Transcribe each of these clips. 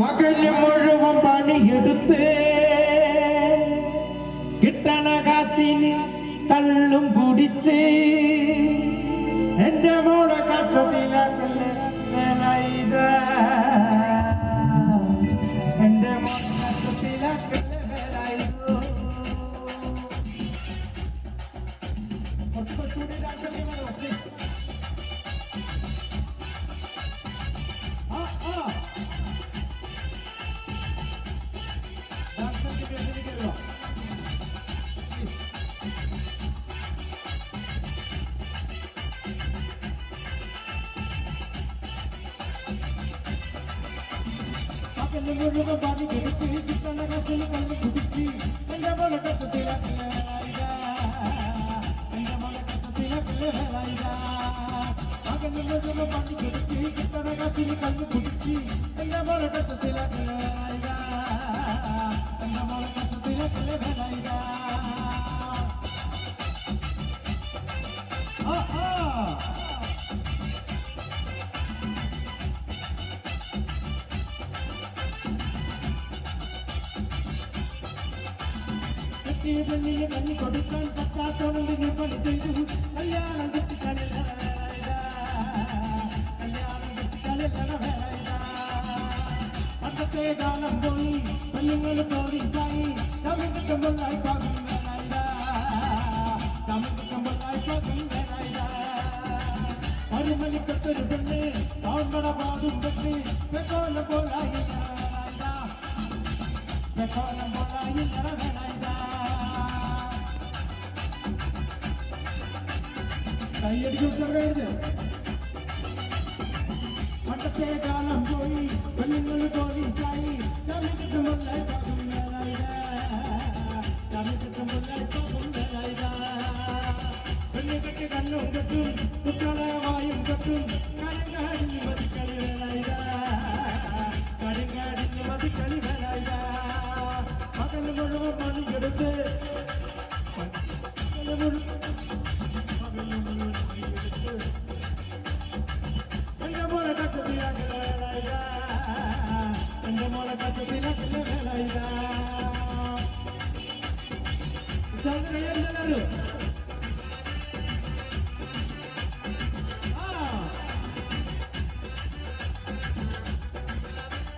പകല് മുഴുവൻ പണിയെടുത്ത് കിട്ടണ കാശിന് കള്ളും കുടിച്ച് എന്റെ മോളെ കച്ചത്തിലാക്കല്ലേ എന്റെ മോളെ കച്ചത്തിലാക്കല്ലേ വേലായിരുന്നു മുഴുവൻ പാതി കെടുത്തി കിട്ടണ കസിൽ കണ്ണു കുടിച്ച് എന്റെ മോളെ കത്തത്തിലാക്കില്ല എന്റെ മോളെ കത്തത്തിലാക്കില്ല മകന് മുഴുവൻ പാതി കെടുത്തി കിട്ടണ കസിൽ കണ്ണു കുടിച്ച് എന്റെ മോളെ കത്തത്തിലാക്കില്ല എന്റെ മോളെ കത്തത്തിലാക്കില്ല പെണ്ണിന് കണ്ണി കൊടുക്കാൻ പറ്റാത്തോണ്ട് നീ പണി ചെയ്തു കല്യാണം കെട്ടിക്കളില്ല പണ്ടത്തെ കാലം പോയി പെണ്ണുങ്ങൾ പോലീസായി തമിഴ്ക്കുമ്പോഴായി പാകം തമിഴ്ക്കുമ്പോഴായി പാകം ഒരു മണിക്കൊത്തൊരു പെണ്ണ് താമ്പട പാടും പെണ്ണ് പെക്കോലം പോലായി പെക്കോലം പോലായി പണ്ടത്തെ കാലം പോയി പെണ്ണുങ്ങൾ പോലീസായി തമിഴ്ക്കുമ്പോഴായി പാകം പെണ്ണു കെട്ടി കണ്ണും കെട്ടും കുട്ടികളെ വായും കെട്ടും കരിങ്കാടിന് മതിക്കളി കരിങ്കാടിന് മതിക്കളി മകന് മുഴുവൻ പണിയെടുത്ത് എന്റെ മോളെ കച്ചത്തിലാക്കില്ല എന്റെ മോളെ കച്ചത്തിലാക്കില്ല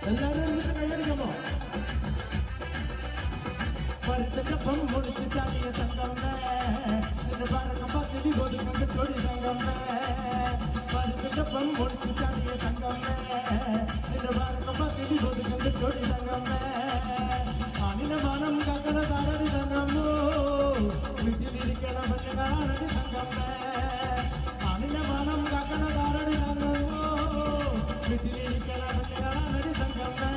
എല്ലാവരും കൈയടിക്കുമോ പരുത്തപ്പം മുടിച്ച് ചാടിയ സംഘമേ പറക്കം പദ്ധതി കൊടുക്കുന്ന തൊടി സംഘമേ പരുത്തപ്പം മുടിച്ച് ചാടിയ സംഘമേ പറക്കം പദ്ധതി കൊടുക്കുന്ന തൊടി സംഘമേ അനില മനം കക്കണ താരടി സംഘമോ വീട്ടിലിരിക്കണ പെണ്ണുകാരടി സംഘമേ അനില മനം കക്കണ താരടി സംഘമോ വീട്ടിലിരിക്കണ പെണ്ണുകാരടി സംഘമേ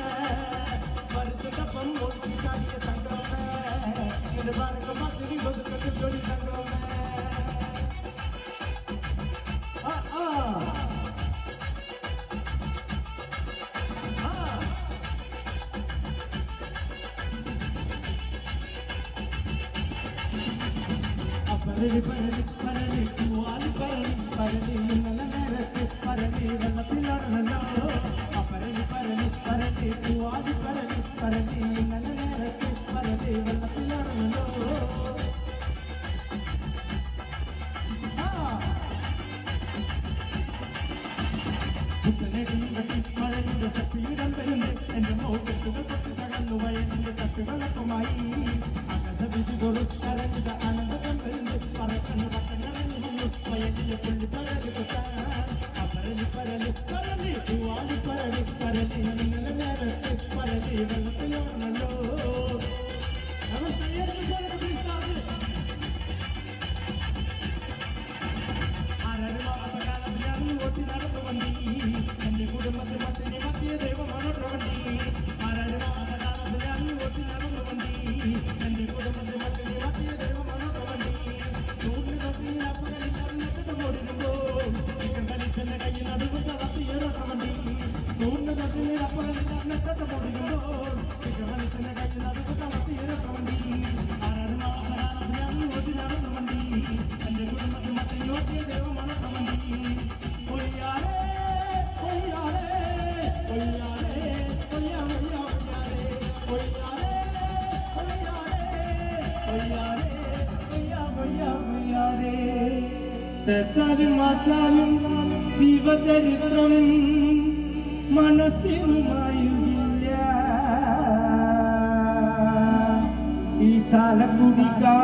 പരുത്തപ്പം മുടിച്ച് ചാടിയ സംഘമേ പറക്കം പദ്ധതി കൊടുക്കുന്ന തൊടി സംഘമേ പരലി പരലി പരലി പൂവാലി പരലി പരലി ഇന്നലെ നേരത്ത് പരലി വെള്ളത്തിലാണല്ലോ പരലി പരലി പരലി പൂവാലി പരലി പരലി ഇന്നലെ നേരത്ത് പരലി വെള്ളത്തിലാണല്ലോ മഴയുടെ സപ്പീടം വരുന്നു എന്റെ മോക്കെട്ടുകൾ തൊട്ട് തകർന്നു വയലിന്റെ തട്ടുകളൊപ്പമായി ആകാശവിധി കൊടുക്കരഞ്ഞത് ആനന്ദം വരുന്നു പറക്കണ്ണു പട്ടണറിഞ്ഞു വയലിലെ പുള്ളി പരലി പരലി പരലി പരലി പൂവാലി പരലി പരലി ഇന്നലെ നേരത്ത് പരലി വെള്ളത്തിലാണല്ലോ ഓട്ടി നടന്നു വണ്ടി എന്റെ കുടുംബത്തെ മത്തിനെ മത്തിയ ദൈവമാണ് പ്രവണ്ടി ആരാരും ഓട്ടി നടന്നു വണ്ടി എന്റെ കുടുംബത്തെ മത്തിനെ മത്തിയ ദൈവമാണ് പ്രവണ്ടി ചൂടിന് തൊട്ടി അപ്പകലിട്ട് ഓടിരുമ്പോ കളിച്ചെന്റെ കയ്യിൽ നടുവ് തളർത്തിയേറെ പ്രവണ്ടി ചൂടിന് തൊട്ടി അപ്പകലിട്ട് ഓടിരുമ്പോ കളിച്ചെന്റെ കയ്യിൽ നടുവ് തളർത്തിയേറെ പ്രവണ്ടി ആരാരും ഓട്ടി നടന്നു വണ്ടി എന്റെ കുടുംബത്തെ മത്തിനെ ഓട്ടിയ ദൈവമാണ് പ്രവണ്ടി Oye, oye, oye, oye, oye, തെച്ചാലും വാച്ചാലും ജീവചരിത്രം മനസ്സിനുമായില്ല ഈ ചാലക്കുടിക്കാ